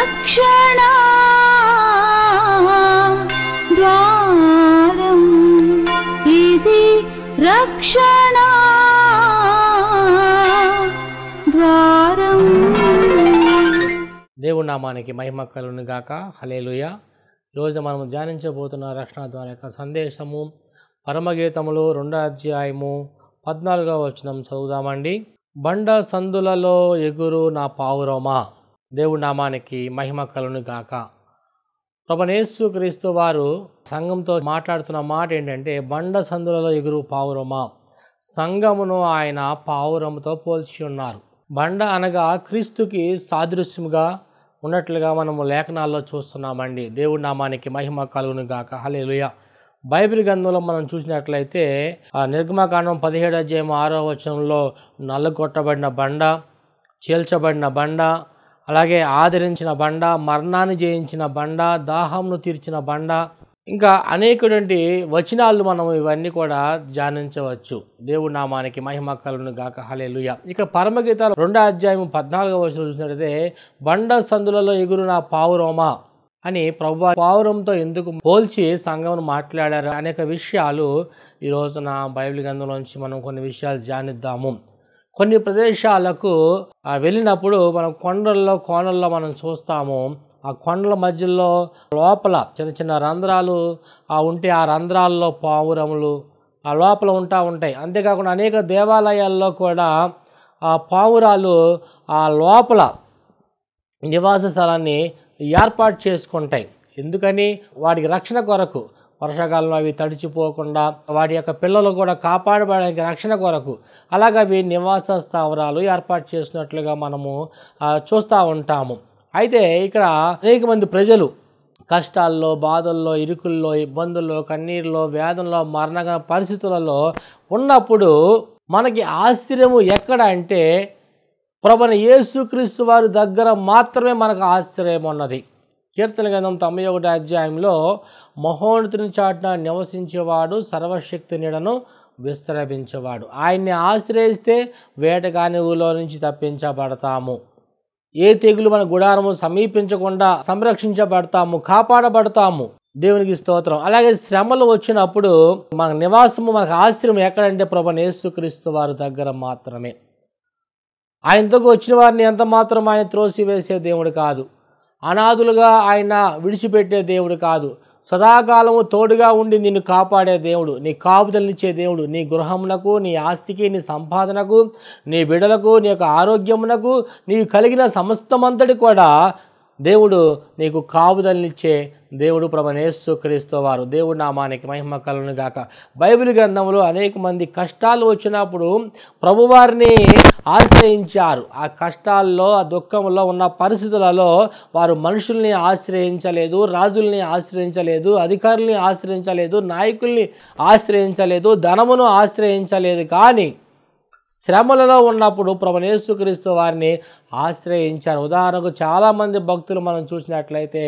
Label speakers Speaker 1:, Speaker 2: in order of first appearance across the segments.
Speaker 1: రక్షణ ద్వారం, ఇది రక్షణ ద్వారం.
Speaker 2: దేవుడి నామానికి మహిమ కలుగును గాక. హల్లెలూయా. ఈరోజు మనం ధ్యానించబోతున్న రక్షణ ద్వారం యొక్క సందేశము పరమగీతములు 2వ అధ్యాయము 14వ వచనం చదువుదామండి. బండ సందులలో ఎగురు నా పావురమా. దేవుడి నామానికి మహిమ కలుగును గాక. ప్రభువైన యేసుక్రీస్తు వారు సంఘంతో మాట్లాడుతున్న మాట ఏంటంటే, బండ సందులలో ఎగురు పావురమా. సంఘమును ఆయన పావురముతో పోల్చి ఉన్నారు. బండ అనగా క్రీస్తుకి సాదృశ్యముగా ఉన్నట్లుగా మనము లేఖనాల్లో చూస్తున్నామండి. దేవుడి నామానికి మహిమ కలుగును గాక. హల్లెలూయా. బైబిల్ గ్రంథంలో మనం చూసినట్లయితే నిర్గమకాండం 17వ అధ్యాయం 6వ వచనంలో నల్లగొట్టబడిన బండ, చీల్చబడిన బండ, అలాగే ఆదరించిన బండ, మరణాన్ని జయించిన బండ, దాహంను తీర్చిన బండ, ఇంకా అనేకటువంటి వచనాలు మనం ఇవన్నీ కూడా ధ్యానించవచ్చు. దేవుడి నామానికి మహిమ కలుగును గాక. హల్లెలూయా. ఇక పరమగీతాలు 2వ అధ్యాయం 14వ వచనం చూసినట్లయితే, బండ సందులలో ఎగురు నా పావురమా అని ప్రభువు పావురంతో ఎందుకు పోల్చి సంఘమును మాట్లాడారు అనేక విషయాలు ఈ రోజున బైబిల్ గ్రంథంలోంచి మనం కొన్ని విషయాలు ధ్యానిద్దాము. కొన్ని ప్రదేశాలకు వెళ్ళినప్పుడు మనం కొండల్లో కోనల్లో మనం చూస్తాము. ఆ కొండల మధ్యలో లోపల చిన్న చిన్న రంధ్రాలు ఉంటే ఆ రంధ్రాల్లో పావురములు ఆ లోపల ఉంటాయి. అంతేకాకుండా అనేక దేవాలయాల్లో కూడా ఆ పావురాలు ఆ లోపల నివాస స్థలాన్ని ఏర్పాటు చేసుకుంటాయి. ఎందుకని? వాటికి రక్షణ కొరకు, వర్షాకాలంలో అవి తడిచిపోకుండా వాటి యొక్క పిల్లలు కూడా కాపాడబడడానికి రక్షణ కొరకు అలాగే అవి నివాస స్థావరాలు ఏర్పాటు చేసినట్లుగా మనము చూస్తూ ఉంటాము. అయితే ఇక్కడ అనేక మంది ప్రజలు కష్టాల్లో, బాధల్లో, ఇరుకుల్లో, ఇబ్బందుల్లో, కన్నీరులో, వేదనలో, మరణకర పరిస్థితులలో ఉన్నప్పుడు మనకి ఆశ్చర్యము ఎక్కడ అంటే, ప్రభువైన యేసుక్రీస్తు వారి దగ్గర మాత్రమే మనకు ఆశ్చర్యం ఉన్నది. కీర్తన గ్రంథం 91వ అధ్యాయంలో, మహోన్నతుని చాటున నివసించేవాడు సర్వశక్తి నీడను విస్తరించేవాడు. ఆయన్ని ఆశ్రయిస్తే వేటగాని ఊరిలో నుంచి తప్పించబడతాము. ఏ తెగులు మన గుడారము సమీపించకుండా సంరక్షించబడతాము, కాపాడబడతాము. దేవునికి స్తోత్రం. అలాగే శ్రమలు వచ్చినప్పుడు మన నివాసము, మనకు ఆశ్రయం ఎక్కడంటే ప్రభువైన యేసుక్రీస్తు వారి దగ్గర మాత్రమే. ఆయనతో వచ్చిన వారిని ఎంత మాత్రం ఆయన త్రోసివేసే దేవుడు కాదు. అనాథులుగా ఆయన విడిచిపెట్టే దేవుడు కాదు. సదాకాలము తోడుగా ఉండి నిన్ను కాపాడే దేవుడు, నీ కాపుదలనిచ్చే దేవుడు. నీ గృహమునకు, నీ ఆస్తికి, నీ సంపాదనకు, నీ బిడ్డలకు, నీ యొక్క ఆరోగ్యమునకు, నీకు కలిగిన సమస్తమంతటి కూడా దేవుడు నీకు కాపుదలనిచ్చే దేవుడు ప్రభువైన యేసుక్రీస్తు వారు. దేవుడి నామానికి మహిమ కలుగును గాక. బైబిల్ గ్రంథంలో అనేక మంది కష్టాలు వచ్చినప్పుడు ప్రభువారిని ఆశ్రయించారు. ఆ కష్టాల్లో, ఆ దుఃఖంలో ఉన్న పరిస్థితులలో వారు మనుషుల్ని ఆశ్రయించలేదు, రాజుల్ని ఆశ్రయించలేదు, అధికారుల్ని ఆశ్రయించలేదు, నాయకుల్ని ఆశ్రయించలేదు, ధనమును ఆశ్రయించలేదు. కానీ శ్రమలలో ఉన్నప్పుడు ప్రభువైన యేసుక్రీస్తు వారిని ఆశ్రయించారు. ఉదాహరణకు చాలామంది భక్తులు మనం చూసినట్లయితే,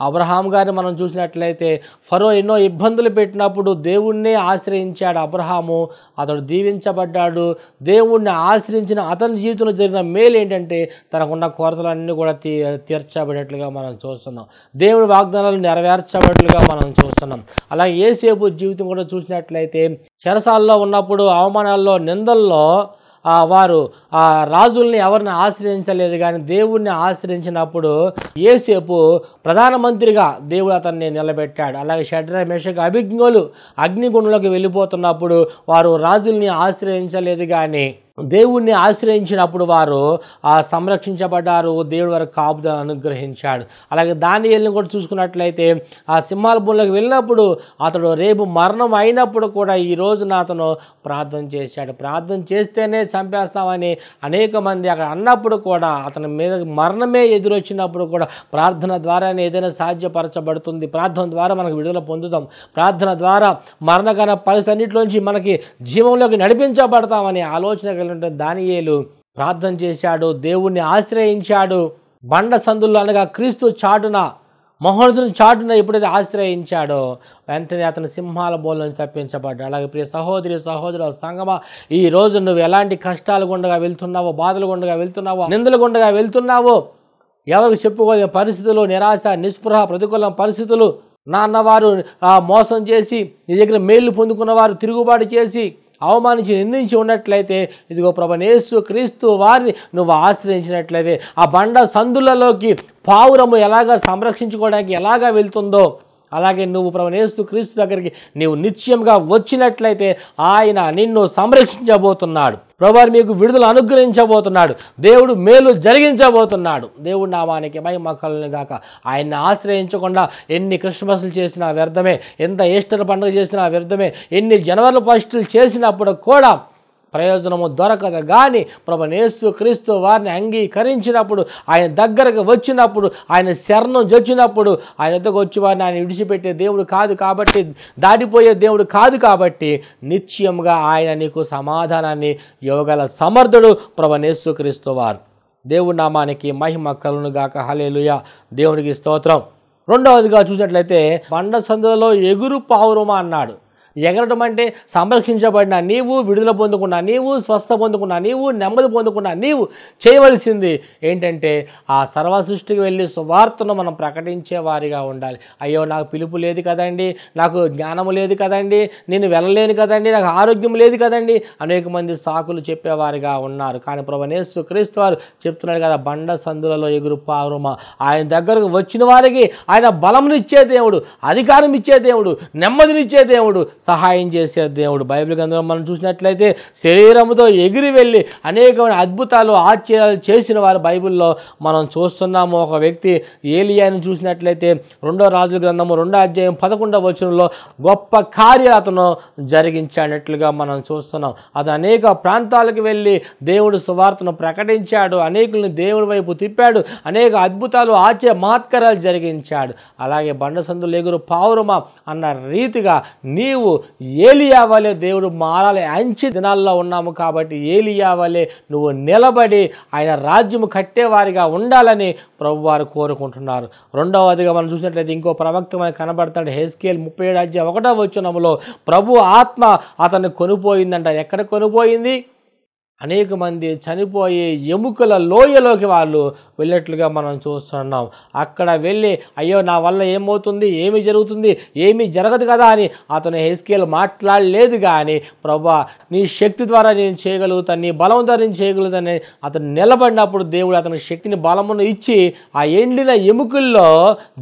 Speaker 2: అబ్రహాం గారిని మనం చూసినట్లయితే, ఫరో ఎన్నో ఇబ్బందులు పెట్టినప్పుడు దేవుణ్ణి ఆశ్రయించాడు అబ్రహాము. అతడు దీవించబడ్డాడు. దేవుణ్ణి ఆశ్రయించిన అతని జీవితంలో జరిగిన మేలు ఏంటంటే, తనకున్న కొరతలన్నీ కూడా తీర్చబడేట్లుగా మనం చూస్తున్నాం. దేవుని వాగ్దానాలు నెరవేర్చబడేట్లుగా మనం చూస్తున్నాం. అలాగే యేసేపు జీవితం కూడా చూసినట్లయితే, చెరసాల్లో ఉన్నప్పుడు అవమానాల్లో, నిందల్లో వారు రాజుల్ని ఎవరిని ఆశ్రయించలేదు, కానీ దేవుణ్ణి ఆశ్రయించినప్పుడు యేసేపు ప్రధానమంత్రిగా దేవుడు అతన్ని నిలబెట్టాడు. అలాగే షడ్రక్, మేషక్, అబేద్నెగోలు అగ్నిగుండంలోకి వెళ్ళిపోతున్నప్పుడు వారు రాజుల్ని ఆశ్రయించలేదు, కానీ దేవుణ్ణి ఆశ్రయించినప్పుడు వారు సంరక్షించబడ్డారు. దేవుడు వారికి కాపుదల అనుగ్రహించాడు. అలాగే దానియేలుని కూడా చూసుకున్నట్లయితే, ఆ సింహాల భూమిలోకి వెళ్ళినప్పుడు అతడు రేపు మరణం అయినప్పుడు కూడా ఈ రోజున అతను ప్రార్థన చేశాడు. ప్రార్థన చేస్తేనే చంపేస్తామని అనేక మంది అక్కడ అన్నప్పుడు కూడా, అతని మీద మరణమే ఎదురొచ్చినప్పుడు కూడా ప్రార్థన ద్వారానే ఏదైనా సాధ్యపరచబడుతుంది. ప్రార్థన ద్వారా మనకు విడుదల పొందుతాం. ప్రార్థన ద్వారా మరణకర పరిస్థితి అన్నింటిలోంచి మనకి జీవంలోకి నడిపించబడతామని ఆలోచన కలిగిన దానియేలు ప్రార్థన చేశాడు, దేవుణ్ణి ఆశ్రయించాడు. బండ సందుల్లో అనగా క్రీస్తు చాటున, మహోన్నతుని చాటున ఎప్పుడైతే ఆశ్రయించాడో వెంటనే అతను సింహాల బోల నుంచి తప్పించబడ్డాడు. అలాగే ప్రియ సహోదరి సహోదరుల సంగమా, ఈ రోజు నువ్వు ఎలాంటి కష్టాలు గుండగా వెళ్తున్నావో, బాధలు గుండగా వెళ్తున్నావో, నిందలు గుండగా వెళ్తున్నావో, ఎవరికి చెప్పుకోలేని పరిస్థితులు, నిరాశ, నిస్పృహ, ప్రతికూల పరిస్థితులు, నాన్నవారు మోసం చేసి నీ దగ్గర మేలు పొందుకున్న వారు తిరుగుబాటు చేసి అవమానించి నిందించి ఉన్నట్లయితే ఇదిగో ప్రభువైన యేసు క్రీస్తు వారిని నువ్వు ఆశ్రయించినట్లయితే ఆ బండ సందులలోకి పావురము ఎలాగా సంరక్షించుకోవడానికి ఎలాగా వెళ్తుందో అలాగే నువ్వు ప్రభువైన యేసు క్రీస్తు దగ్గరికి నీవు నిశ్చయంగా వచ్చినట్లయితే ఆయన నిన్ను సంరక్షించబోతున్నాడు. ప్రభువు మీకు విడుదల అనుగ్రహించబోతున్నాడు. దేవుడు మేలు జరిగించబోతున్నాడు. దేవుడి నామానికి మహిమ కలుగును గాక. ఆయన్ని ఆశ్రయించకుండా ఎన్ని క్రిస్మస్లు చేసినా వ్యర్థమే, ఎంత ఈస్టర్ పండుగ చేసినా వ్యర్థమే, ఎన్ని జనవరి ఫస్టులు చేసినప్పుడు కూడా ప్రయోజనము దొరకదు. కానీ ప్రభువైన యేసు క్రీస్తు వారిని అంగీకరించినప్పుడు, ఆయన దగ్గరకు వచ్చినప్పుడు, ఆయన శరణం జొచ్చినప్పుడు, ఆయన ఎద్దకు వచ్చి వారిని ఆయన విడిచిపెట్టే దేవుడు కాదు కాబట్టి, దాటిపోయే దేవుడు కాదు కాబట్టి నిశ్చయంగా ఆయన నీకు సమాధానాన్ని ఇవ్వగల సమర్థుడు ప్రభువైన యేసు క్రీస్తు వారు. దేవుడి నామానికి మహిమ కలుగును గాక. హల్లెలూయా. దేవునికి స్తోత్రం. రెండవదిగా చూసినట్లయితే బండ సందులలో ఎగురు పావురమా అన్నాడు. ఎగరడం అంటే సంరక్షించబడిన నీవు, విడుదల పొందుకున్న నీవు, స్వస్థ పొందుకున్న నీవు, నెమ్మది పొందుకున్న నీవు చేయవలసింది ఏంటంటే ఆ సర్వ సృష్టికి వెళ్ళి సువార్తను మనం ప్రకటించే వారిగా ఉండాలి. అయ్యో నాకు పిలుపు లేదు కదండి, నాకు జ్ఞానము లేదు కదండి, నేను వెళ్ళలేను కదండి, నాకు ఆరోగ్యం లేదు కదండి, అనేక మంది సాకులు చెప్పేవారిగా ఉన్నారు. కానీ ప్రభువైన యేసు క్రీస్తు వారు చెప్తున్నాడు కదా, బండ సందులలో ఎగురు పావురమా. ఆయన దగ్గరకు వచ్చిన వారికి ఆయన బలమునిచ్చే దేవుడు, అధికారం ఇచ్చే దేవుడు, నెమ్మదినిచ్చే దేవుడు, సహాయం చేసే దేవుడు. బైబిల్ గ్రంథంలో మనం చూసినట్లయితే శరీరముతో ఎగిరి వెళ్ళి అనేకమైన అద్భుతాలు, ఆశ్చర్యాలు చేసిన వారు బైబిల్లో మనం చూస్తున్నాము. ఒక వ్యక్తి ఏలియాను చూసినట్లయితే 2వ రాజుల గ్రంథము 2వ అధ్యాయం 11వ వచనంలో గొప్ప కార్యాలు అతను జరిగించాడట్లుగా మనం చూస్తున్నాం. అతను అనేక ప్రాంతాలకు వెళ్ళి దేవుడు సువార్తను ప్రకటించాడు, అనేకులను దేవుడి వైపు తిప్పాడు, అనేక అద్భుతాలు, ఆశ్చర్య మహత్కారాలు జరిగించాడు. అలాగే బండ సందులు ఎగురు పావురమా అన్న రీతిగా నీవు ఏలియా వలె దేవుడు మారాలి. అంచె దినాల్లో ఉన్నాము కాబట్టి ఏలియా వలె నువ్వు నిలబడి ఆయన రాజ్యము కట్టేవారిగా ఉండాలని ప్రభువారు కోరుకుంటున్నారు. రెండవదిగా మనం చూసినట్లయితే ఇంకో ప్రవక్త మనకు కనబడతాడు. హెస్కేల్ 37 అధ్యాయం 1వ వచనములో ప్రభు ఆత్మ అతన్ని కొనిపోయిందంట. ఎక్కడ కొనిపోయింది? అనేక మంది చనిపోయి ఎముకల లోయలోకి వాళ్ళు వెళ్ళినట్లుగా మనం చూస్తున్నాం. అక్కడ వెళ్ళి అయ్యో నా వల్ల ఏమవుతుంది, ఏమి జరుగుతుంది, ఏమీ జరగదు కదా అని అతను హెస్కేల్ మాట్లాడలేదు. కానీ ప్రభా నీ శక్తి ద్వారా నేను చేయగలుగుతాను, నీ బలం ద్వారా నేను చేయగలుగుతానని అతను నిలబడినప్పుడు దేవుడు అతనికి శక్తిని, బలమును ఇచ్చి ఆ ఎండిన ఎముకల్లో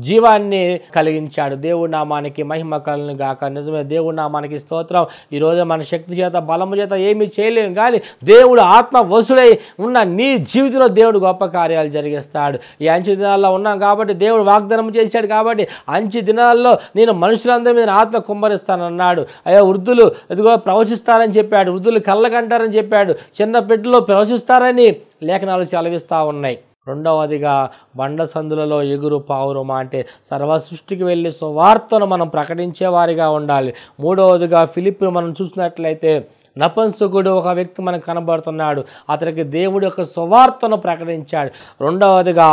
Speaker 2: జీవాన్ని కలిగించాడు. దేవుడి నామానికి మహిమ కలుగును గాక. నిజమే, దేవుడి నామానికి స్తోత్రం. ఈరోజు మన శక్తి చేత, బలము చేత ఏమీ చేయలేము. కానీ దేవుడు ఆత్మ వసుడై ఉన్న నీ జీవితంలో దేవుడు గొప్ప కార్యాలు జరిగిస్తాడు. ఈ అంచె దినాల్లో ఉన్నాం కాబట్టి దేవుడు వాగ్దానం చేశాడు కాబట్టి అంచె దినాల్లో నేను మనుషులందరి మీద ఆత్మ కుమ్మరిస్తానన్నాడు. అయ్యో వృద్ధులు ఇదిగో ప్రవచిస్తారని చెప్పాడు, వృద్ధులు కళ్ళకంటారని చెప్పాడు, చిన్న బిడ్డలు ప్రవచిస్తారని లేఖనాలు సెలవిస్తూ ఉన్నాయి. రెండవదిగా బండ సందులలో ఎగురు పావురమా అంటే సర్వ సృష్టికి వెళ్ళి సువార్తను మనం ప్రకటించే వారిగా ఉండాలి. మూడవదిగా ఫిలిప్పీని మనం చూసినట్లయితే నపుంసకుడు ఒక వ్యక్తి మనకు కనబడుతున్నాడు. అతనికి దేవుడి యొక్క సువార్తను ప్రకటించాడు. రెండవదిగా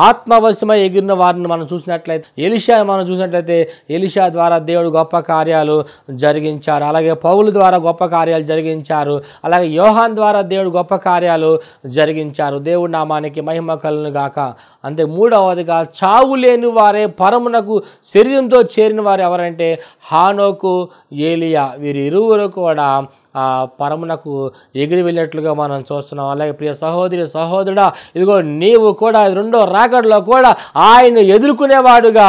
Speaker 2: ఆత్మవశమై ఎగిరిన వారిని మనం చూసినట్లయితే ఎలీషా మనం చూసినట్లయితే ఎలీషా ద్వారా దేవుడు గొప్ప కార్యాలు జరిగించారు. అలాగే పౌలు ద్వారా గొప్ప కార్యాలు జరిగించారు. అలాగే యోహాన్ ద్వారా దేవుడు గొప్ప కార్యాలు జరిగించారు. దేవుడి నామానికి మహిమ కలుగును గాక. అంతే మూడవదిగా చావు లేని వారే పరమునకు శరీరంతో చేరిన వారు ఎవరంటే హానోకు, ఏలియా. వీరి ఇరువురు కూడా పరమునకు ఎగిరి వెళ్ళినట్లుగా మనం చూస్తున్నాం. అలాగే ప్రియ సహోదరి సహోదరుడా, ఇదిగో నీవు కూడా రెండో రాకడలో కూడా ఆయన ఎదుర్కొనేవాడుగా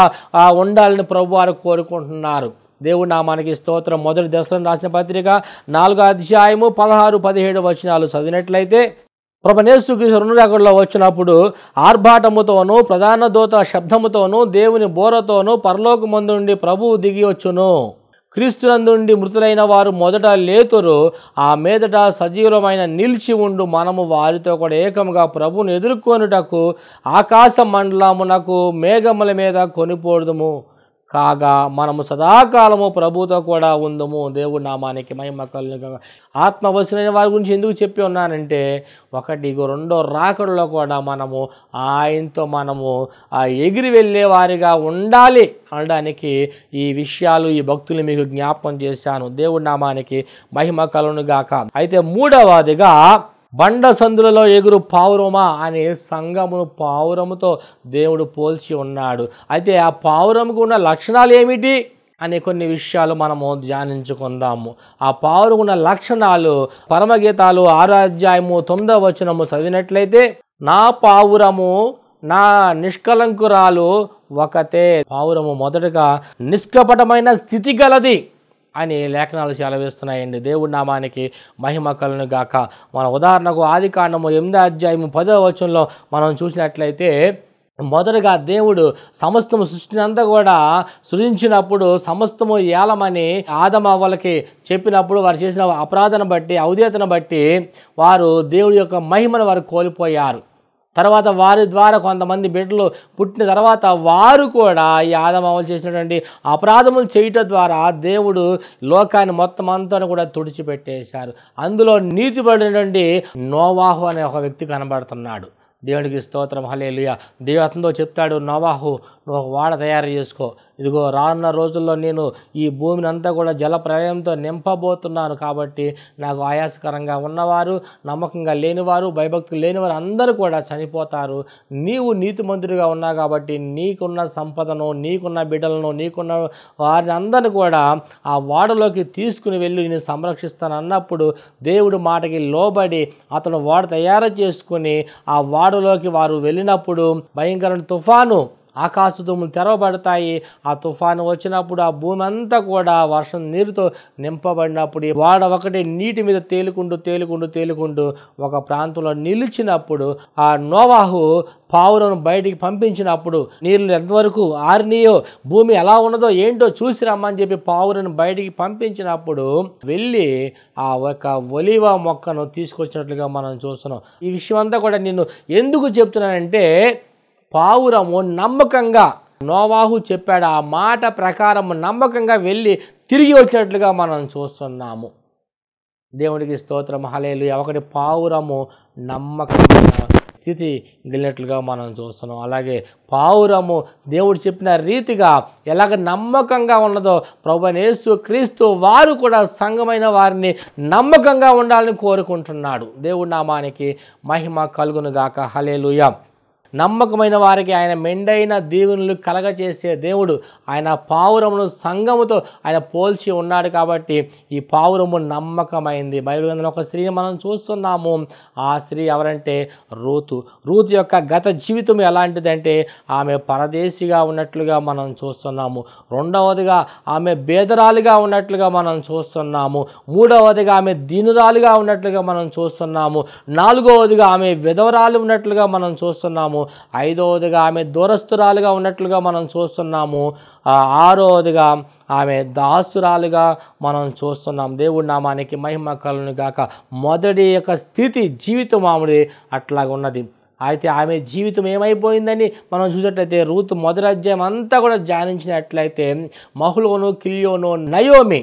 Speaker 2: ఉండాలని ప్రభువారు కోరుకుంటున్నారు. దేవుడి నామానికి స్తోత్రం. మొదటి దశలను రాసిన పత్రిక 4వ అధ్యాయము 16-17 వచనాలు చదివినట్లయితే ప్రభువైన యేసుక్రీస్తు రెండో రాకడలో వచ్చినప్పుడు ఆర్భాటముతోనూ ప్రధాన దూత శబ్దముతోనూ దేవుని బోరతోనూ పరలోకమందు నుండి ప్రభువు దిగి వచ్చును. క్రీస్తునందుండి మృతులైన వారు మొదట లేతురు, ఆ మీదట సజీవమైన నిలిచి ఉండు మనము వారితో కూడా ఏకముగా ప్రభువును ఎదుర్కొనుటకు ఆకాశ మండలమునకు మేఘముల మీద కొనిపోదుము. కాగా మనము సదాకాలము ప్రభుతో కూడా ఉందము. దేవుడి నామానికి మహిమ కలుగును. ఆత్మవశమైన వారి గురించి ఎందుకు చెప్పి ఉన్నానంటే, ఒకటి రెండో రాకడలో కూడా మనము ఆయనతో మనము ఎగిరి వెళ్ళే వారిగా ఉండాలి అనడానికి ఈ విషయాలు, ఈ భక్తులు మీకు జ్ఞాపకం చేశాను. దేవుడి నామానికి మహిమ కలుగును గాక. అయితే మూడవదిగా బండ సందులలో ఎగురు పావురమా అనే సంఘమును పావురముతో దేవుడు పోల్చి ఉన్నాడు. అయితే ఆ పావురముకు ఉన్న లక్షణాలు ఏమిటి అనే కొన్ని విషయాలు మనము ధ్యానించుకుందాము. ఆ పావురమున్న లక్షణాలు పరమగీతాలు 6వ అధ్యాయము 9వ వచనము చదివినట్లయితే, నా పావురము నా నిష్కలంకురాలు ఒకతే. పావురము మొదటగా నిష్కపటమైన స్థితి గలది అని లేఖనాలు సెలవిస్తున్నాయండి. దేవుడి నామానికి మహిమ కలుగును గాక. మన ఉదాహరణకు ఆదికాండము 8వ అధ్యాయము 10వ వచనంలో మనం చూసినట్లయితే, మొదటగా దేవుడు సమస్తము సృష్టిని అంతా కూడా సృజించినప్పుడు సమస్తము ఏలమని ఆదమవ్వలకి చెప్పినప్పుడు వారు చేసిన అపరాధను బట్టి, అవిధేయతను బట్టి వారు దేవుడి యొక్క మహిమను వారు కోల్పోయారు. తర్వాత వారి ద్వారా కొంతమంది బిడ్డలు పుట్టిన తర్వాత వారు కూడా ఈ ఆదమవ్వలు చేసినటువంటి అపరాధములు చేయటం ద్వారా దేవుడు లోకాన్ని మొత్తం అంతా కూడా తుడిచిపెట్టేశారు. అందులో నీతిపడినటువంటి నోవాహు అనే ఒక వ్యక్తి కనబడుతున్నాడు. దేవుడికి స్తోత్రం, హల్లెలూయా. దేవుడు అతనితో చెప్తాడు, నోవాహు నువ్వు ఒక వాడ తయారు చేసుకో, ఇదిగో రానున్న రోజుల్లో నేను ఈ భూమిని అంతా కూడా జల ప్రళయంతో నింపబోతున్నాను. కాబట్టి నాకు ఆయాసకరంగా ఉన్నవారు, నమ్మకంగా లేనివారు, భయభక్తులు లేనివారు అందరూ కూడా చనిపోతారు. నీవు నీతిమంతుడిగా ఉన్నావు కాబట్టి నీకున్న సంపదను, నీకున్న బిడ్డలను, నీకున్న వారిని అందరిని కూడా ఆ వాడలోకి తీసుకుని వెళ్ళి నేను సంరక్షిస్తాను అన్నప్పుడు దేవుడు మాటకి లోబడి అతను వాడ తయారు చేసుకుని ఆ వాడలోకి వారు వెళ్ళినప్పుడు భయంకరమైన తుఫాను, ఆకాశదుములు తెరవబడతాయి. ఆ తుఫాను వచ్చినప్పుడు ఆ భూమి అంతా కూడా వర్షం నీరుతో నింపబడినప్పుడు ఈ వాడ ఒకటి నీటి మీద తేలుకుంటూ ఒక ప్రాంతంలో నిలిచినప్పుడు ఆ నోవాహు పావురను బయటికి పంపించినప్పుడు, నీళ్ళు ఎంతవరకు ఆరినాయో, భూమి ఎలా ఉన్నదో ఏంటో చూసి రమ్మని చెప్పి పావురను బయటికి పంపించినప్పుడు వెళ్ళి ఆ ఒక ఒలీవ మొక్కను తీసుకొచ్చినట్లుగా మనం చూస్తున్నాం. ఈ విషయం అంతా కూడా నేను ఎందుకు చెప్తున్నానంటే, పావురము నమ్మకంగా నోవాహు చెప్పాడు ఆ మాట ప్రకారం నమ్మకంగా వెళ్ళి తిరిగి వచ్చినట్లుగా మనం చూస్తున్నాము. దేవుడికి స్తోత్రం, హల్లెలూయా. ఒకటి పావురము నమ్మకమైన స్థితి వెళ్ళినట్లుగా మనం చూస్తున్నాం. అలాగే పావురము దేవుడు చెప్పిన రీతిగా ఎలాగ నమ్మకంగా ఉన్నదో ప్రభువైన యేసు క్రీస్తు వారు కూడా సంఘమైన వారిని నమ్మకంగా ఉండాలని కోరుకుంటున్నాడు. దేవుడి నామానికి మహిమ కలుగును గాక, హల్లెలూయా. నమ్మకమైన వారికి ఆయన మెండైన దీవెనలు కలగచేసే దేవుడు. ఆయన పావురమును సంఘముతో ఆయన పోల్చి ఉన్నాడు కాబట్టి ఈ పావురము నమ్మకమైంది. బైబిల్ గ్రంథంలో ఒక స్త్రీని మనం చూస్తున్నాము. ఆ స్త్రీ ఎవరంటే రూతు. రూతు యొక్క గత జీవితం ఎలాంటిదంటే ఆమె పరదేశిగా ఉన్నట్లుగా మనం చూస్తున్నాము. రెండవదిగా ఆమె బేదరాలుగా ఉన్నట్లుగా మనం చూస్తున్నాము. మూడవదిగా ఆమె దీనురాలుగా ఉన్నట్లుగా మనం చూస్తున్నాము. నాలుగవదిగా ఆమె విధవరాలు ఉన్నట్లుగా మనం చూస్తున్నాము. ఐదవదిగా ఆమె దూరస్తురాలుగా ఉన్నట్లుగా మనం చూస్తున్నాము. ఆరవదిగా ఆమె దాసురాలుగా మనం చూస్తున్నాం. దేవుడి నామానికి మహిమ కలుగును గాక. మొదటి యొక్క స్థితి జీవితం ఆమెది అట్లాగా ఉన్నది. అయితే ఆమె జీవితం ఏమైపోయిందని మనం చూసినట్లయితే రూతు మొదటి అధ్యాయం అంతా కూడా ధ్యానించినట్లయితే మహ్లోను, కిల్యోను, నయోమి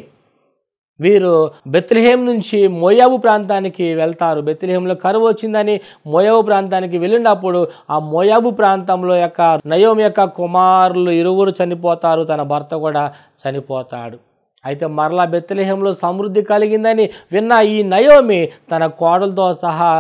Speaker 2: వీరు బెత్లెహేం నుంచి మోయాబు ప్రాంతానికి వెళ్తారు. బెత్లెహేంలో కరువు వచ్చిందని మోయాబు ప్రాంతానికి వెళ్ళినప్పుడు ఆ మోయాబు ప్రాంతంలో యొక్క నయోమి యొక్క కుమారులు ఇరువురు చనిపోతారు, తన భర్త కూడా చనిపోతాడు. అయితే మరలా బెత్లెహేంలో సమృద్ధి కలిగిందని విన్న ఈ నయోమి తన కోడలతో సహా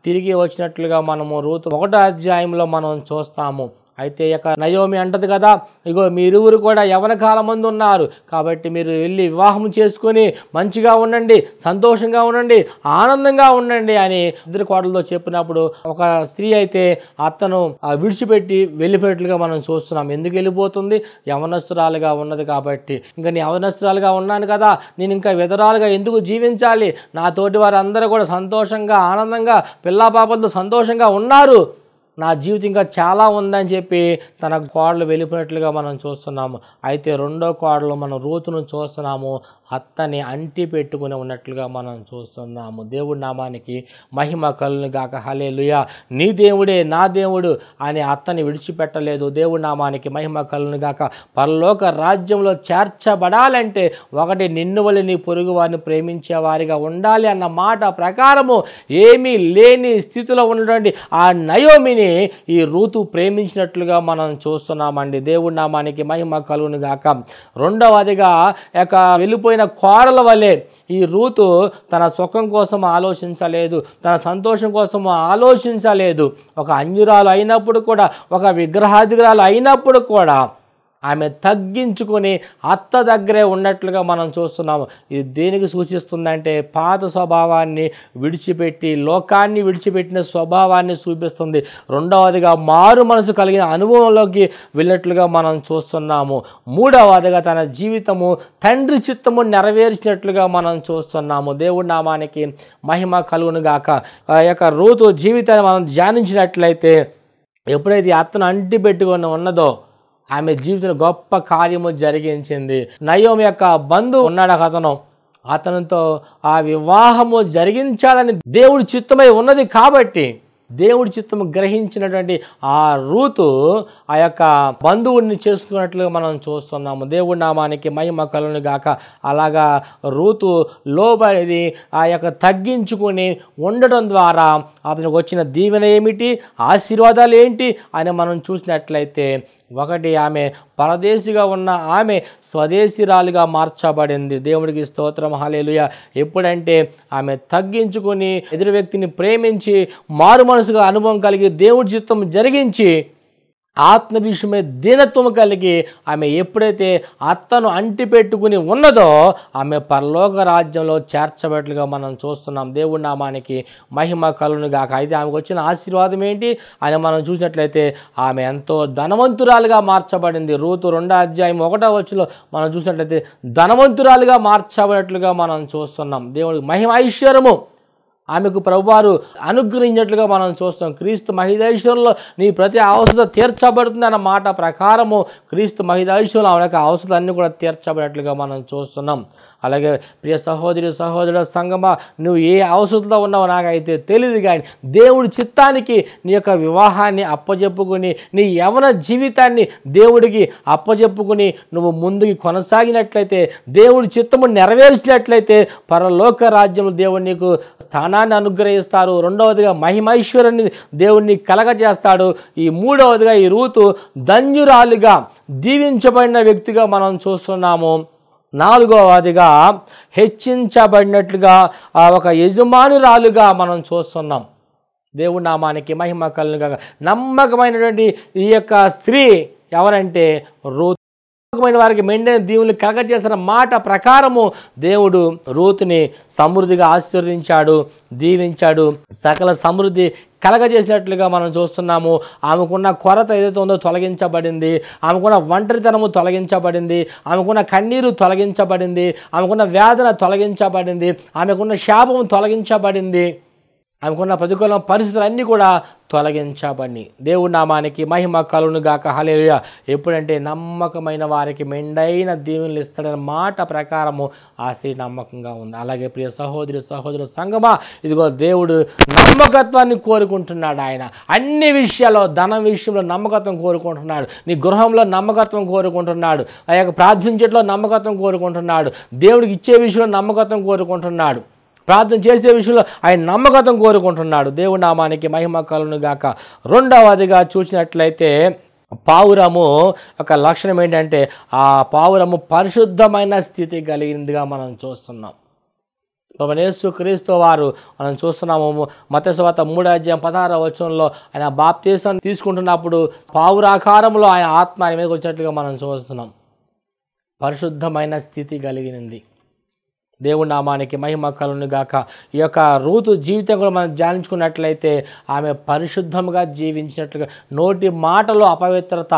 Speaker 2: తిరిగి వచ్చినట్లుగా మనము రూతు 1వ అధ్యాయంలో మనం చూస్తాము. అయితే ఇక నయోమి అంటది కదా, ఇగో మీ ఇరువురు కూడా యవ్వన కాలం మంది ఉన్నారు కాబట్టి మీరు వెళ్ళి వివాహం చేసుకొని మంచిగా ఉండండి, సంతోషంగా ఉండండి, ఆనందంగా ఉండండి అని ఇద్దరు కోడలతో చెప్పినప్పుడు ఒక స్త్రీ అయితే అత్తను విడిచిపెట్టి వెళ్ళిపోయేట్లుగా మనం చూస్తున్నాం. ఎందుకు వెళ్ళిపోతుంది? యవనస్తురాలుగా ఉన్నది కాబట్టి. ఇంకా నేను యవనస్తురాలుగా ఉన్నాను కదా, నేను ఇంకా విధరాలుగా ఎందుకు జీవించాలి? నా తోటి వారు అందరూ కూడా సంతోషంగా ఆనందంగా పిల్లాపాపలతో సంతోషంగా ఉన్నారు, నా జీవితం ఇంకా చాలా ఉందని చెప్పి తన కోడలు వెళ్ళిపోయినట్లుగా మనం చూస్తున్నాము. అయితే రెండో కోడలు మనం రూతును చూస్తున్నాము, అత్తని అంటి పెట్టుకుని ఉన్నట్లుగా మనం చూస్తున్నాము. దేవుడి నామానికి మహిమ కలుగును గాక, హల్లెలూయా. నీ దేవుడే నా దేవుడు అని అత్తని విడిచిపెట్టలేదు. దేవుడి నామానికి మహిమ కలుగును గాక. పరలోక రాజ్యంలో చేర్చబడాలంటే ఒకటి నిన్ను వలె నీ పొరుగు వారిని ప్రేమించే వారిగా ఉండాలి అన్న మాట ప్రకారము ఏమీ లేని స్థితిలో ఉన్నటువంటి ఆ నయోమిని ఈ రూతు ప్రేమించినట్లుగా మనం చూస్తున్నామండి. దేవుడి నామానికి మహిమ కలుగును గాక. రెండవదిగా వెళ్ళిపోయిన అందమైన కోడల వలె ఈ రూతు తన సుఖం కోసం ఆలోచించలేదు, తన సంతోషం కోసం ఆలోచించలేదు. ఒక అన్యురాలు అయినప్పుడు కూడా, ఒక విగ్రహాధిరాలు అయినప్పుడు కూడా ఆమె తగ్గించుకొని అత్త దగ్గరే ఉన్నట్లుగా మనం చూస్తున్నాము. ఇది దేనికి సూచిస్తుందంటే పాత స్వభావాన్ని విడిచిపెట్టి, లోకాన్ని విడిచిపెట్టిన స్వభావాన్ని చూపిస్తుంది. రెండవదిగా మారు మనసు కలిగిన అనుభవంలోకి వెళ్ళినట్లుగా మనం చూస్తున్నాము. మూడవదిగా తన జీవితము తండ్రి చిత్తము నెరవేర్చినట్లుగా మనం చూస్తున్నాము. దేవుడి నామానికి మహిమ కలుగును గాక. ఆ యొక్క రూతు జీవితాన్ని మనం ధ్యానించినట్లయితే ఎప్పుడైతే అత్తను అంటి పెట్టుకొని ఉన్నదో ఆమె జీవితంలో గొప్ప కార్యము జరిగించింది. నయోమి యొక్క బంధువు ఉన్నాడు, అతనితో ఆ వివాహము జరిగించాలని దేవుడి చిత్తమై ఉన్నది కాబట్టి దేవుడి చిత్తము గ్రహించినటువంటి ఆ రూతు ఆ యొక్క బంధువుడిని చేసుకున్నట్లుగా మనం చూస్తున్నాము. దేవుడి నామానికి మహిమ కలుగును గాక. అలాగా రూతు లోబడి ఆ యొక్క తగ్గించుకుని ఉండడం ద్వారా అతనికి వచ్చిన దీవెన ఏమిటి, ఆశీర్వాదాలు ఏంటి అని మనం చూసినట్లయితే, ఒకటి, ఆమె పరదేశిగా ఉన్న ఆమె స్వదేశీరాలుగా మార్చబడింది. దేవుడికి స్తోత్రం, హల్లెలూయా. ఎప్పుడంటే ఆమె తగ్గించుకొని ఎదురు వ్యక్తిని ప్రేమించి మారు మనసుగా అనుభవం కలిగి దేవుడి చిత్తం జరిగించి ఆత్మ విషయమే దీనత్వం కలిగి ఆమె ఎప్పుడైతే అత్తను అంటిపెట్టుకుని ఉన్నదో ఆమె పరలోక రాజ్యంలో చేర్చబట్టుగా మనం చూస్తున్నాం. దేవుడి నామానికి మహిమ కలుగును గాక. అయితే ఆమెకు వచ్చిన ఆశీర్వాదం ఏంటి అని మనం చూసినట్లయితే ఆమె ఎంతో ధనవంతురాలుగా మార్చబడింది. రూతు 2:1 మనం చూసినట్లయితే ధనవంతురాలుగా మార్చబడినట్లుగా మనం చూస్తున్నాం. దేవుడికి మహిమ ఐశ్వర్యము ఆమెకు ప్రభువారు అనుగ్రహించినట్లుగా మనం చూస్తాం. క్రీస్తు మహిదైశ్వర్యంలో నీ ప్రతి అవసరం తీర్చబడుతుంది అన్న మాట ప్రకారము క్రీస్తు మహిదైశ్వర్యంలో ఆమె యొక్క అవసరాలన్నీ కూడా తీర్చబడినట్లుగా మనం చూస్తున్నాం. అలాగే ప్రియ సహోదరుడు సంగమా, నువ్వు ఏ అవసరంలో ఉన్నావో నాకైతే తెలియదు, కానీ దేవుడి చిత్తానికి నీ యొక్క వివాహాన్ని అప్పజెప్పుకుని నీ యవన జీవితాన్ని దేవుడికి అప్పజెప్పుకుని నువ్వు ముందుకు కొనసాగినట్లయితే, దేవుడి చిత్తము నెరవేర్చినట్లయితే పరలోక రాజ్యంలో దేవుడు నీకు స్థానాన్ని అనుగ్రహిస్తారు. రెండవదిగా మహిమైశ్వర్యాన్ని దేవుడిని కలగజేస్తాడు. ఈ మూడవదిగా ఈ రూతు ధన్యురాలుగా దీవించబడిన వ్యక్తిగా మనం చూస్తున్నాము. నాలుగవదిగా హెచ్చించబడినట్లుగా ఒక యజమానురాలుగా మనం చూస్తున్నాం. దేవుడి నామానికి మహిమ కలుగును గాక. నమ్మకమైనటువంటి ఈ యొక్క స్త్రీ ఎవరంటే రూతు. నమ్మకమైన వారికి మెండైన దీవులు కలగజేసిన మాట ప్రకారము దేవుడు రూతుని సమృద్ధిగా ఆశీర్వదించాడు, దీవించాడు, సకల సమృద్ధి కలగజేసినట్లుగా మనం చూస్తున్నాము. ఆమెకున్న కొరత ఏదైతే ఉందో తొలగించబడింది, ఆమెకున్న ఒంటరితనము తొలగించబడింది, ఆమెకున్న కన్నీరు తొలగించబడింది, ఆమెకున్న వేదన తొలగించబడింది, ఆమెకున్న శాపము తొలగించబడింది, ఆమెకున్న ప్రతికూల పరిస్థితులన్నీ కూడా తొలగించబడి. దేవుడి నామానికి మహిమ కలుగును గాక. హల్లెలూయా. ఎప్పుడంటే నమ్మకమైన వారికి మెండైన దీవెనలు ఇస్తాడన్న మాట ప్రకారము ఆ స్త్రీ నమ్మకంగా ఉంది. అలాగే ప్రియ సహోదరు సంగమా, ఇదిగో దేవుడు నమ్మకత్వాన్ని కోరుకుంటున్నాడు. ఆయన అన్ని విషయాల్లో, ధనం విషయంలో నమ్మకత్వం కోరుకుంటున్నాడు, నీ గృహంలో నమ్మకత్వం కోరుకుంటున్నాడు, ఆ యొక్క ప్రార్థించట్లో నమ్మకత్వం కోరుకుంటున్నాడు, దేవుడికి ఇచ్చే విషయంలో నమ్మకత్వం కోరుకుంటున్నాడు, ప్రార్థన చేసే విషయంలో ఆయన నమ్మకత్వం కోరుకుంటున్నాడు. దేవుడి నామానికి మహిమ కలుగును గాక. రెండవదిగా చూసినట్లయితే పావురము ఒక లక్షణం ఏంటంటే ఆ పావురము పరిశుద్ధమైన స్థితి కలిగిందిగా మనం చూస్తున్నాం. ప్రభువైన యేసుక్రీస్తు వారు మనం చూస్తున్నాము. మత్తయి సువార్త 3:16 ఆయన బాప్తీసం తీసుకుంటున్నప్పుడు పావురాకారంలో ఆయన ఆత్మ ఆయన మీదకి వచ్చినట్లుగా మనం చూస్తున్నాం. పరిశుద్ధమైన స్థితి కలిగినది. దేవుడి నామానికి మహిమ కలుగును గాక. ఈ యొక్క రూతు జీవితం కూడా మనం ధ్యానించుకున్నట్లయితే ఆమె పరిశుద్ధంగా జీవించినట్లుగా, నోటి మాటలో అపవిత్రత,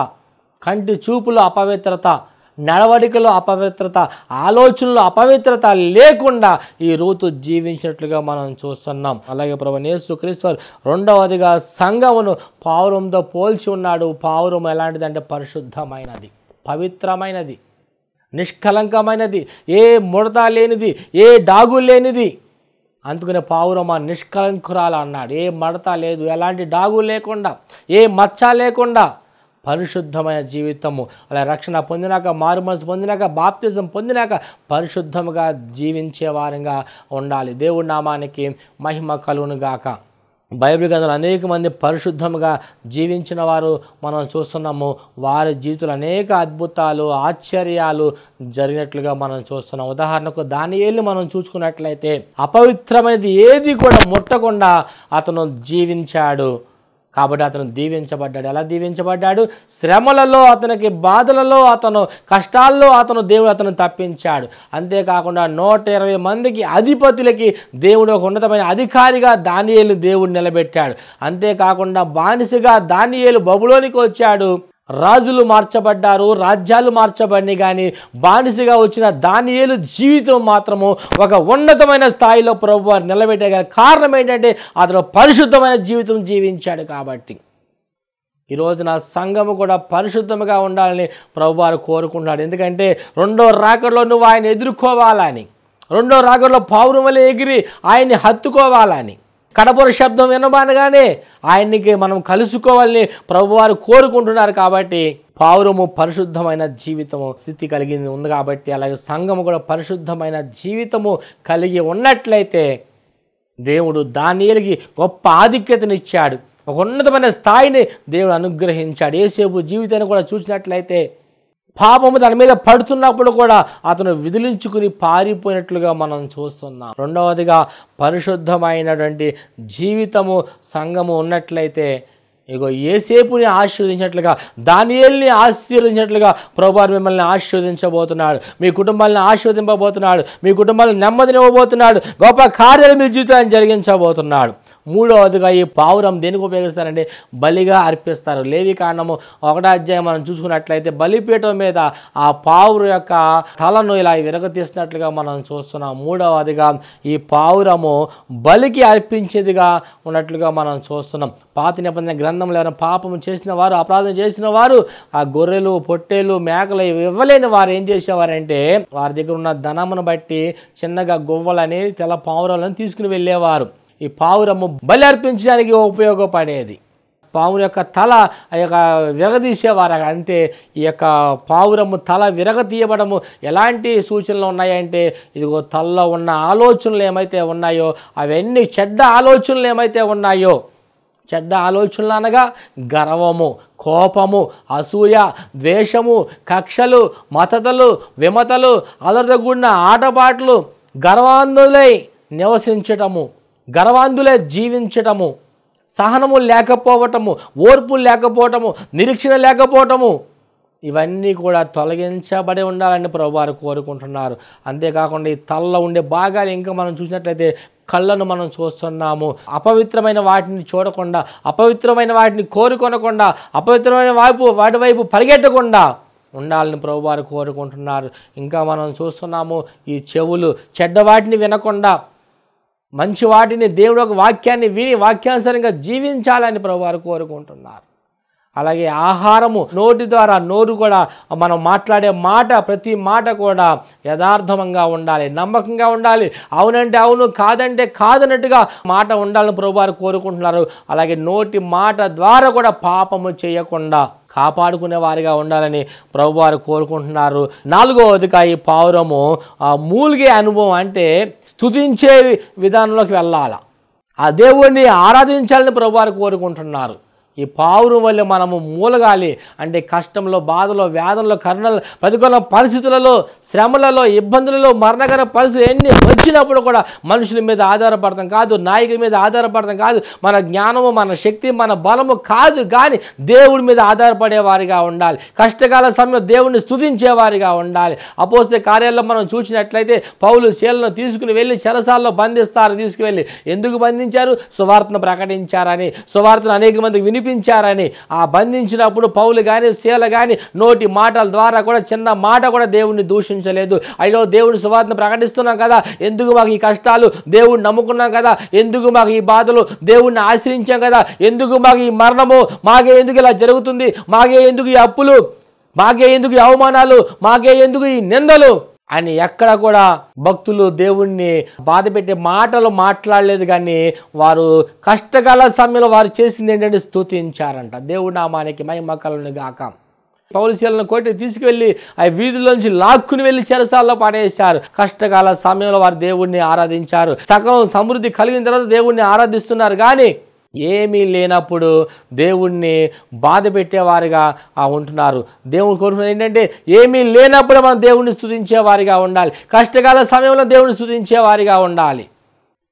Speaker 2: కంటి చూపులో అపవిత్రత, నడవడికలో అపవిత్రత, ఆలోచనలో అపవిత్రత లేకుండా ఈ రూతు జీవించినట్లుగా మనం చూస్తున్నాం. అలాగే ప్రభువైన యేసుక్రీస్తు వారు రెండవదిగా సంఘమును పావురంతో పోల్చి ఉన్నాడు. పావురం ఎలాంటిదంటే పరిశుద్ధమైనది, పవిత్రమైనది, నిష్కలంకమైనది, ఏ ముడత లేనిది, ఏ డాగు లేనిది. అందుకనే పావురమా నిష్కలంకురాలు అన్నాడు. ఏ మడత లేదు, ఎలాంటి డాగు లేకుండా, ఏ మచ్చ లేకుండా పరిశుద్ధమైన జీవితము. అలా రక్షణ పొందినాక, మారు మనసు పొందినాక, బాప్తిజం పొందినాక పరిశుద్ధముగా జీవించే వారంగా ఉండాలి. దేవుడి నామానికి మహిమ కలుగును గాక. బైబిల్ గ్రంథంలో అనేక మంది పరిశుద్ధంగా జీవించిన వారు మనం చూస్తున్నాము. వారి జీవితంలో అనేక అద్భుతాలు, ఆశ్చర్యాలు జరిగినట్లుగా మనం చూస్తున్నాం. ఉదాహరణకు దానియేలుని మనం చూసుకున్నట్లయితే అపవిత్రమైనది ఏది కూడా ముట్టకుండా అతను జీవించాడు. కాబట్టి అతను దీవించబడ్డాడు. ఎలా దీవించబడ్డాడు? శ్రమలలో, అతనికి బాధలలో, అతను కష్టాల్లో దేవుడు అతను తప్పించాడు. అంతేకాకుండా 120 మందికి అధిపతులకి దేవుడు ఒక ఉన్నతమైన అధికారిగా దానియేలు దేవుడు నిలబెట్టాడు. అంతేకాకుండా బానిసగా దానియేలు బబులోనికి వచ్చాడు. రాజులు మార్చబడ్డారు, రాజ్యాలు మార్చబడినాయి, కానీ బానిసగా వచ్చిన దానియేలు జీవితం మాత్రము ఒక ఉన్నతమైన స్థాయిలో ప్రభువారు నిలబెట్టగల కారణం ఏంటంటే అతను పరిశుద్ధమైన జీవితం జీవించాడు. కాబట్టి ఈరోజు నా సంఘము కూడా పరిశుద్ధంగా ఉండాలని ప్రభువారు కోరుకుంటున్నాడు. ఎందుకంటే రెండో రాకడలో నువ్వు ఆయన ఎదుర్కోవాలని, రెండో రాకడలో పావురం వలె ఎగిరి ఆయన్ని హత్తుకోవాలని, కడపర శబ్దం వినబానగానే ఆయన్ని మనం కలుసుకోవాలని ప్రభువారు కోరుకుంటున్నారు. కాబట్టి పావురము పరిశుద్ధమైన జీవితము స్థితి కలిగింది ఉంది కాబట్టి, అలాగే సంఘము కూడా పరిశుద్ధమైన జీవితము కలిగి ఉన్నట్లయితే దేవుడు దానియేలుకి గొప్ప ఆధిక్యతనిచ్చాడు, ఒక ఉన్నతమైన స్థాయిని దేవుడు అనుగ్రహించాడు. యేసేపు జీవితాన్ని కూడా చూసినట్లయితే పాపము దాని మీద పడుతున్నప్పుడు కూడా అతను విదిలించుకుని పారిపోయినట్లుగా మనం చూస్తున్నాం. రెండవదిగా పరిశుద్ధమైనటువంటి జీవితము సంఘము ఉన్నట్లయితే ఇగో యేసేపుని ఆశీర్వదించినట్లుగా, దానియేలుని ఆశీర్వదించినట్లుగా ప్రభువారు మిమ్మల్ని ఆశీర్వదించబోతున్నాడు. మీ కుటుంబాలను ఆశీర్వదింపబోతున్నాడు. మీ కుటుంబాలను నెమ్మదినివ్వబోతున్నాడు. గొప్ప కార్యాలు మీ జీవితాన్ని జరిగించబోతున్నాడు. మూడవదిగా ఈ పావురం దేనికి ఉపయోగిస్తారంటే బలిగా అర్పిస్తారు. లేవి కాండము 1వ అధ్యాయం మనం చూసుకున్నట్లయితే బలిపీఠం మీద ఆ పావురు యొక్క తలను ఇలా విరగతీసినట్లుగా మనం చూస్తున్నాం. మూడవదిగా ఈ పావురము బలికి అర్పించేదిగా ఉన్నట్లుగా మనం చూస్తున్నాం. పాత నిబంధన గ్రంథంలో ఎవరైనా పాపం చేసిన వారు, అపరాధం చేసిన వారు ఆ గొర్రెలు, పొట్టేలు, మేకలు ఇవ్వలేని వారు ఏం చేసేవారంటే వారి దగ్గర ఉన్న ధనమును బట్టి చిన్నగా గువ్వలని, తెల్ల పావురాలను తీసుకుని వెళ్ళేవారు. ఈ పావురము బలి అర్పించడానికి ఉపయోగపడేది. పావురం యొక్క తల విరగదీసేవారు. అంటే ఈ యొక్క పావురము తల విరగతీయబడము ఎలాంటి సూచనలు ఉన్నాయంటే, ఇదిగో తలలో ఉన్న ఆలోచనలు ఏమైతే ఉన్నాయో అవన్నీ చెడ్డ ఆలోచనలు ఏమైతే ఉన్నాయో, చెడ్డ ఆలోచనలు అనగా గర్వము, కోపము, అసూయ, ద్వేషము, కక్షలు, మతతలు, విమతలు, అలర్తో కూడిన ఆటపాటలు, గర్వాంధులై నివసించటము, గర్వాంధులే జీవించటము, సహనము లేకపోవటము, ఓర్పు లేకపోవటము, నిరీక్షణ లేకపోవటము, ఇవన్నీ కూడా తొలగించబడి ఉండాలని ప్రభువారు కోరుకుంటున్నారు. అంతేకాకుండా ఈ తలలో ఉండే భాగాలు ఇంకా మనం చూసినట్లయితే కళ్ళను మనం చూస్తున్నాము. అపవిత్రమైన వాటిని చూడకుండా, అపవిత్రమైన వాటిని కోరుకొనకుండా, అపవిత్రమైన వాటి వైపు పరిగెట్టకుండా ఉండాలని ప్రభువారు కోరుకుంటున్నారు. ఇంకా మనం చూస్తున్నాము ఈ చెవులు చెడ్డ వాటిని వినకుండా మంచి వాటిని, దేవుడు ఒక వాక్యాన్ని విని వాక్యానుసారంగా జీవించాలని ప్రభువారు కోరుకుంటున్నారు. అలాగే ఆహారము, నోటి ద్వారా, నోరు కూడా మనం మాట్లాడే మాట, ప్రతి మాట కూడా యథార్థంగా ఉండాలి, నమ్మకంగా ఉండాలి. అవునంటే అవును, కాదంటే కాదన్నట్టుగా మాట ఉండాలని ప్రభువారు కోరుకుంటున్నారు. అలాగే నోటి మాట ద్వారా కూడా పాపము చేయకుండా కాపాడుకునే వారిగా ఉండాలని ప్రభువారు కోరుకుంటున్నారు. 4వదిగా ఈ పావురము మూలిగే అనుభవం, అంటే స్తుతించే విధానంలోకి వెళ్ళాలి, ఆ దేవుణ్ణి ఆరాధించాలని ప్రభువారు కోరుకుంటున్నారు. ఈ పావురం వల్ల మనము మూలగాలి అంటే కష్టంలో, బాధలో, వేదనలో, కరుణలో, ప్రతికూల పరిస్థితులలో, శ్రమలలో, ఇబ్బందులలో, మరణకర పరిస్థితులు ఎన్ని వచ్చినప్పుడు కూడా మనుషుల మీద ఆధారపడతాం కాదు, నాయకుల మీద ఆధారపడతాం కాదు, మన జ్ఞానము, మన శక్తి, మన బలము కాదు, కానీ దేవుడి మీద ఆధారపడేవారిగా ఉండాలి. కష్టకాల సమయంలో దేవుడిని స్తుతించేవారిగా ఉండాలి. అపోస్తల కార్యాల్లో మనం చూసినట్లయితే పౌలు శీలను తీసుకుని వెళ్ళి చెరసాల్లో బంధిస్తారు. తీసుకువెళ్ళి ఎందుకు బంధించారు? సువార్తను ప్రకటించారని, సువార్తను అనేక మందికి వినిపించారని. ఆ బంధించినప్పుడు పౌలు కానీ శీల కానీ నోటి మాటల ద్వారా కూడా చిన్న మాట కూడా దేవుణ్ణి దూషించలేదు. అయ్యో దేవుని సువార్తను ప్రకటిస్తున్నాం కదా, ఎందుకు మాకు ఈ కష్టాలు, దేవుడిని నమ్ముకున్నాం కదా, ఎందుకు మాకు ఈ బాధలు, దేవుణ్ణి ఆశ్రయించాం కదా, ఎందుకు మాకు ఈ మరణము, మాకే ఎందుకు ఇలా జరుగుతుంది, మాకే ఎందుకు ఈ అప్పులు, మాకే ఎందుకు ఈ అవమానాలు, మాకే ఎందుకు ఈ నిందలు అని ఎక్కడ కూడా భక్తులు దేవుణ్ణి బాధ పెట్టే మాటలు మాట్లాడలేదు. కానీ వారు కష్టకాల సమయంలో వారు చేసింది ఏంటంటే స్తుతించారంట. దేవుడి నామానికి మహిమ కలుగును గాక. పౌలు శీలను కొట్టి తీసుకువెళ్ళి ఆ వీధుల్లోంచి లాక్కుని వెళ్ళి చెరసాల్లో పడేశారు. కష్టకాల సమయంలో వారు దేవుణ్ణి ఆరాధించారు. సకలం సమృద్ధి కలిగిన తర్వాత దేవుణ్ణి ఆరాధిస్తున్నారు. కానీ ఏమీ లేనప్పుడు దేవుణ్ణి బాధ పెట్టేవారిగా ఉంటున్నారు. దేవుని కోరుకున్నది ఏంటంటే ఏమీ లేనప్పుడు మనం దేవుణ్ణి స్తుతించేవారిగా ఉండాలి. కష్టకాల సమయంలో దేవుణ్ణి స్తుతించేవారిగా ఉండాలి.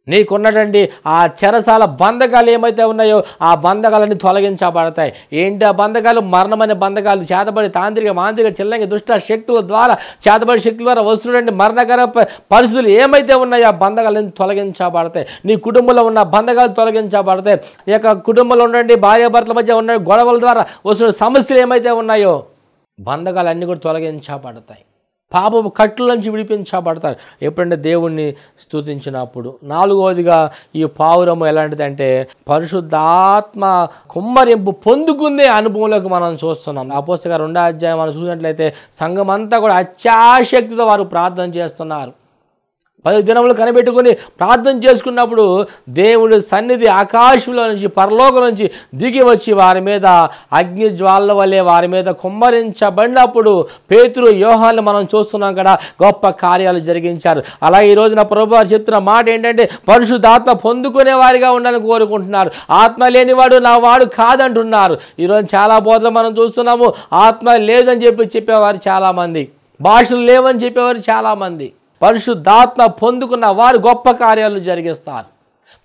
Speaker 2: నీకున్నటువంటి ఆ చెరసాల బంధకాలు ఏమైతే ఉన్నాయో ఆ బంధకాలన్నీ తొలగించబడతాయి. ఏంటి ఆ బంధకాలు? మరణమనే బంధకాలు, చేతబడి తాంత్రిక మాంత్రిక చిల్లంగి దుష్ట శక్తుల ద్వారా, చేతబడి శక్తుల ద్వారా వస్తున్నటువంటి మరణకర పరిస్థితులు ఏమైతే ఉన్నాయో ఆ బంధకాలన్నీ తొలగించబడతాయి. నీ కుటుంబంలో ఉన్న బంధకాలు తొలగించబడతాయి. ఈ యొక్క కుటుంబంలో ఉన్నటువంటి భార్యాభర్తల మధ్య ఉన్న గొడవల ద్వారా వస్తున్న సమస్యలు ఏమైతే ఉన్నాయో బంధకాలు అన్నీ కూడా తొలగించబడతాయి. పాపపు కట్టుల నుంచి విడిపించబడతారు ఎప్పుడంటే దేవుణ్ణి స్తుతించినప్పుడు. నాలుగవదిగా ఈ పావురము ఎలాంటిదంటే పరిశుద్ధాత్మ కుమ్మరింపు పొందుకునే అనుభవంలోకి మనం చూస్తున్నాం. అపోస్తలుల 2వ అధ్యాయం మనం చూసినట్లయితే సంఘం అంతా కూడా అత్యాశక్తితో వారు ప్రార్థన చేస్తున్నారు. 10 దినములు కనిపెట్టుకుని ప్రార్థన చేసుకున్నప్పుడు దేవుడి సన్నిధి ఆకాశంలో నుంచి పరలోకం నుంచి దిగి వచ్చి వారి మీద అగ్ని జ్వాలల వలె వారి మీద కుమ్మరించబడినప్పుడు పేతురు యోహాను మనం చూస్తున్నాం కదా, గొప్ప కార్యాలు జరిగించారు. అలాగే ఈ రోజున ప్రభువు చెప్తున్న మాట ఏంటంటే పరిశుద్ధాత్మ పొందుకునే వారిగా ఉండాలని కోరుకుంటున్నారు. ఆత్మ లేనివాడు నా వాడు కాదంటున్నారు. ఈరోజు చాలా బోధలు మనం చూస్తున్నాము. ఆత్మ లేదని చెప్పేవారు చాలామంది, భాషలు లేవని చెప్పేవారు చాలామంది. పరిశుద్ధాత్మ పొందుకున్న వారు గొప్ప కార్యాలు జరిగిస్తారు.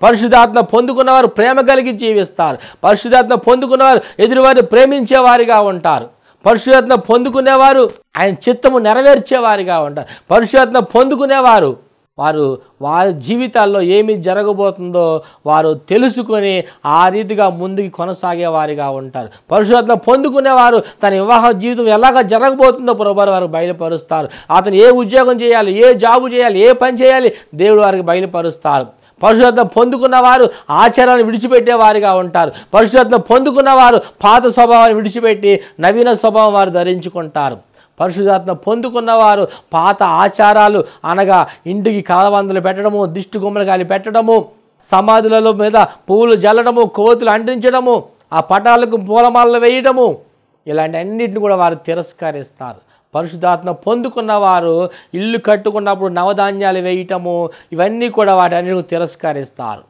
Speaker 2: పరిశుద్ధాత్మ పొందుకున్నవారు ప్రేమ కలిగి జీవిస్తారు. పరిశుద్ధాత్మ పొందుకున్నవారు ఎదురువారిని ప్రేమించేవారిగా ఉంటారు. పరిశుద్ధాత్మ పొందుకునేవారు ఆయన చిత్తము నెరవేర్చేవారిగా ఉంటారు. పరిశుద్ధాత్మ పొందుకునేవారు వారి జీవితాల్లో ఏమి జరగబోతుందో వారు తెలుసుకొని ఆ రీతిగా ముందుకు కొనసాగేవారిగా ఉంటారు. పరిశుద్ధాత్మ పొందుకునేవారు తన వివాహ జీవితం ఎలాగ జరగబోతుందో ప్రభువు వారు బయలుపరుస్తారు. అతను ఏ ఉద్యోగం చేయాలి, ఏ జాబు చేయాలి, ఏ పని చేయాలి దేవుడు వారికి బయలుపరుస్తారు. పరిశుద్ధాత్మ పొందుకున్నవారు ఆచారాన్ని విడిచిపెట్టేవారిగా ఉంటారు. పరిశుద్ధాత్మ పొందుకున్నవారు పాత స్వభావాన్ని విడిచిపెట్టి నవీన స్వభావం వారు ధరించుకుంటారు. పరిశుద్ధాత్మ పొందుకున్నవారు పాత ఆచారాలు అనగా ఇంటికి కలవందలు పెట్టడము, దిష్టి గుమ్మడికాయలు పెట్టడము, సమాధులలో మీద పువ్వులు జల్లడము, కోతులు అంటించడము, ఆ పటాలకు పూలమాలలు వేయడము, ఇలాంటి అన్నింటిని కూడా వారు తిరస్కరిస్తారు. పరిశుద్ధాత్మ పొందుకున్నవారు ఇల్లు కట్టుకున్నప్పుడు నవధాన్యాలు వేయటము ఇవన్నీ కూడా వాటన్నిటిని తిరస్కరిస్తారు.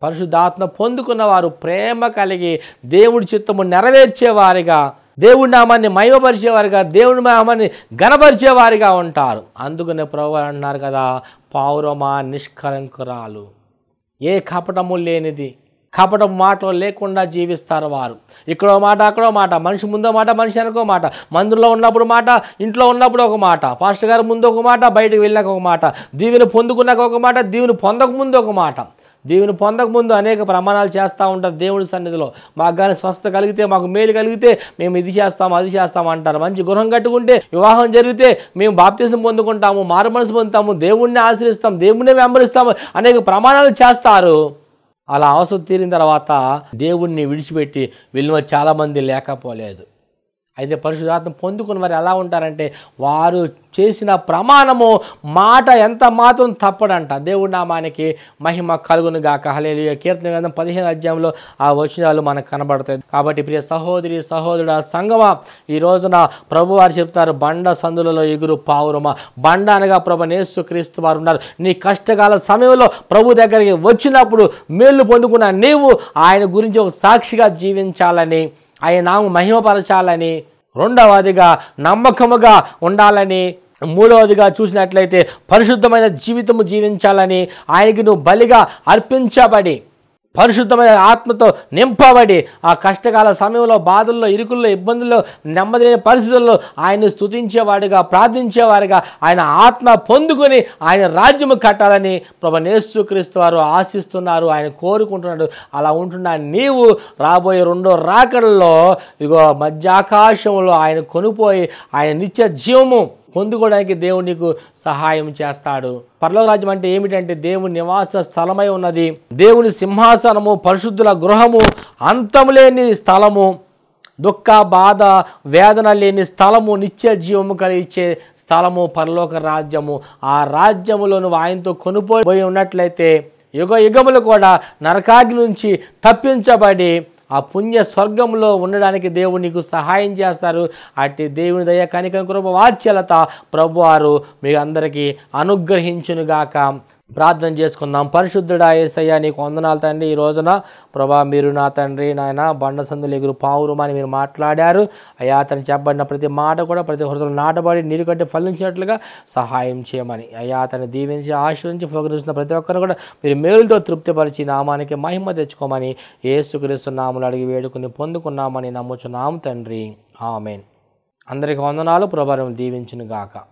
Speaker 2: పరిశుద్ధాత్మ పొందుకున్నవారు ప్రేమ కలిగి దేవుడి చిత్తము నెరవేర్చేవారిగా, దేవుడి నామాన్ని మహిమపరిచేవారిగా, దేవుడి నామాన్ని ఘనపరిచేవారిగా ఉంటారు. అందుకనే ప్రభువు అంటున్నారు కదా, పావురమా నిష్కలంకురాలు, ఏ కపటము లేనిది, కపటం మాటలు లేకుండా జీవిస్తారు వారు. ఇక్కడో మాట, అక్కడో మాట, మనిషి ముందో మాట, మనిషి వెనకో మాట, మందిరంలో ఉన్నప్పుడు మాట, ఇంట్లో ఉన్నప్పుడు ఒక మాట, పాస్టర్ గారు ముందు ఒక మాట, బయటకు వెళ్ళాక ఒక మాట, దీవెని పొందుకున్నాక ఒక మాట, దీవెని పొందకముందు ఒక మాట. దేవుని పొందకముందు అనేక ప్రమాణాలు చేస్తూ ఉంటారు దేవుడి సన్నిధిలో. మాకు కానీ స్వస్థత కలిగితే, మాకు మేలు కలిగితే మేము ఇది చేస్తాము అది చేస్తాము అంటారు. మంచి గృహం కట్టుకుంటే, వివాహం జరిగితే మేము బాప్తిజం పొందుకుంటాము, మారుమనసు పొందుతాము, దేవుణ్ణి ఆశ్రయిస్తాము, దేవుణ్ణి వెంబడిస్తాము, అనేక ప్రమాణాలు చేస్తారు. అలా అవసరం తీరిన తర్వాత దేవుణ్ణి విడిచిపెట్టి వెళ్ళిన చాలామంది లేకపోలేదు. అయితే పరిశుద్ధాత్మ పొందుకున్న వారు ఎలా ఉంటారంటే వారు చేసిన ప్రమాణము మాట ఎంత మాత్రం తప్పడంట. దేవుడి నామానికి మహిమ కలుగును గాక. హల్లెలూయా. కీర్తన గ్రంథం 15వ అధ్యాయంలో ఆ వచనాలు మనకు కనబడతాయి. కాబట్టి ప్రియ సహోదరి సహోదరుడా సంగమా, ఈ రోజున ప్రభు వారు చెప్తారు, బండ సందులలో ఎగురు పావురమా. బండ అనగా ప్రభువైన యేసుక్రీస్తు వారు ఉన్నారు. నీ కష్టకాల సమయంలో ప్రభు దగ్గరికి వచ్చినప్పుడు మేలు పొందుకున్న నీవు ఆయన గురించి ఒక సాక్షిగా జీవించాలని, ఆయన నామం మహిమపరచాలని, రెండవదిగా నమ్మకముగా ఉండాలని, మూడవదిగా చూసినట్లయితే పరిశుద్ధమైన జీవితము జీవించాలని, ఆయనకి నువ్వు బలిగా అర్పించబడి పరిశుద్ధమైన ఆత్మతో నింపబడి ఆ కష్టకాల సమయంలో బాధల్లో, ఇరుకుల్లో, ఇబ్బందుల్లో, నెమ్మది లేని పరిస్థితుల్లో ఆయన్ని స్తుతించేవాడిగా, ప్రార్థించేవాడిగా ఆయన ఆత్మ పొందుకొని ఆయన రాజ్యము కట్టాలని ప్రభువైన యేసుక్రీస్తు వారు ఆశిస్తున్నారు, ఆయన కోరుకుంటున్నాడు. అలా ఉంటున్న నీవు రాబోయే రెండో రాకడలో ఇగో మధ్యాకాశంలో ఆయన కొనుపోయి ఆయన నిత్య జీవము పొందుకోవడానికి దేవుడు నీకు సహాయం చేస్తాడు. పరలోక రాజ్యం అంటే ఏమిటంటే దేవుని నివాస స్థలమై ఉన్నది, దేవుని సింహాసనము, పరిశుద్ధుల గృహము, అంతము లేని స్థలము, దుఃఖ బాధ వేదన లేని స్థలము, నిత్య జీవము కలిగించే స్థలము పరలోక రాజ్యము. ఆ రాజ్యములో నువ్వు ఆయనతో కొనుపోయి ఉన్నట్లయితే యుగ యుగములు కూడా నరకాగ్ని నుంచి తప్పించబడి ఆ పుణ్య స్వర్గంలో ఉండడానికి దేవుడు నీకు సహాయం చేస్తారు. అట్టి దేవుని దయ కనికరం కృప వాత్సల్యత ప్రభువారు మీ అందరికీ అనుగ్రహించునుగాక. ప్రార్థన చేసుకుందాం. పరిశుద్ధుడా యేసయ్య నీకు వందనాలు తండ్రి. ఈ రోజున ప్రభా మీరు నా తండ్రి నాయన బండ సందులు ఎగురు పావురమని మీరు మాట్లాడారు అయ్యా. అతను చెప్పబడిన ప్రతి మాట కూడా ప్రతి హృదయంలో నాటబడి నీరు కంటే ఫలించినట్లుగా సహాయం చేయమని అయ్యా. అతను దీవించి ఆశ్రయించి ప్రోగ్రహిస్తున్న ప్రతి ఒక్కరు కూడా మీరు మేలుతో తృప్తిపరిచి నామానికి మహిమ తెచ్చుకోమని యేసుక్రీస్తు నామములో అడిగి వేడుకుని పొందుకున్నామని నమ్ముచున్నాము తండ్రి. ఆమేన్. అందరికి వందనాలు. ప్రభువు దీవించును గాక.